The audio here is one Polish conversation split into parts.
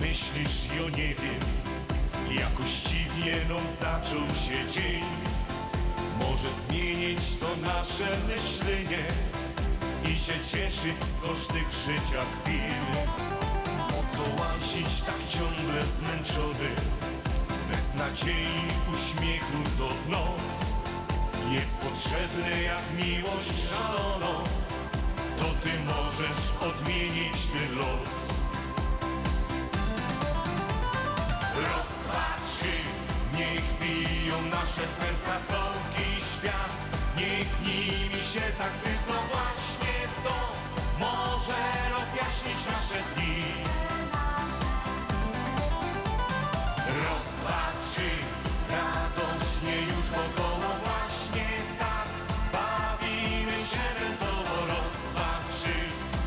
Myślisz, ja nie wiem, jakoś dziwnie nam zaczął się dzień. Może zmienić to nasze myślenie i się cieszyć z każdych życia chwil. Po co łazić tak ciągle zmęczony, bez nadziei, uśmiechu co w nos? Jest potrzebny jak miłość szaloną, to ty możesz odmienić ten los. Raz, dwa, trzy, niech biją nasze serca całki świat. Niech nimi się zachwycą właśnie to, może rozjaśnić nasze dni. Raz, dwa, trzy, radośnie już wokoło właśnie tak. Bawimy się wesoło, raz, dwa, trzy,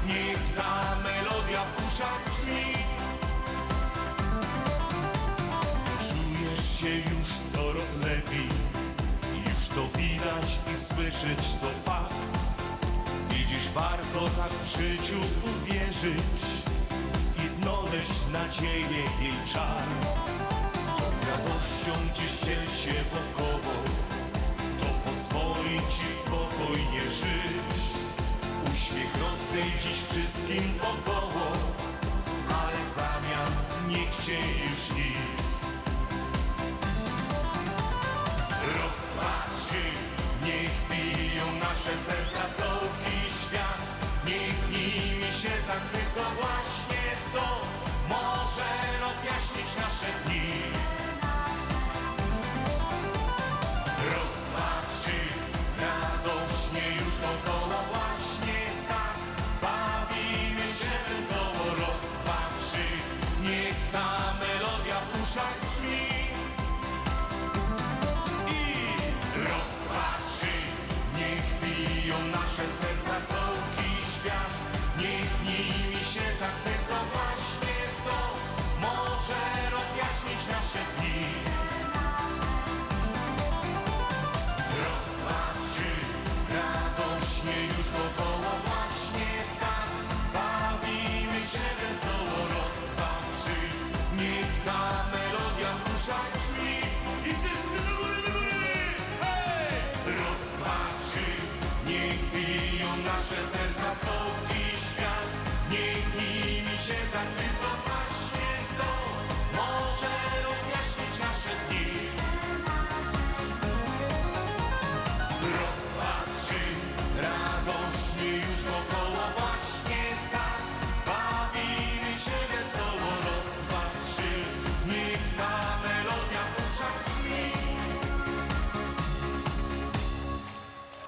niech ta melodia w uszach brzmi. Czujesz się już coraz lepiej, już to widać i słyszeć to fakt. Widzisz, warto tak w życiu uwierzyć i znaleźć nadzieję jej czar. To radością dziś dziel się wokoło, to pozwoli ci spokojnie żyć. Uśmiech rozdej dziś wszystkim wokoło, ale w zamian nie chciej już nic. Raz, dwa, trzy, niech biją nasze serca całki świat. Niech nimi się zachwycą właśnie to, może rozjaśnić nasze dni.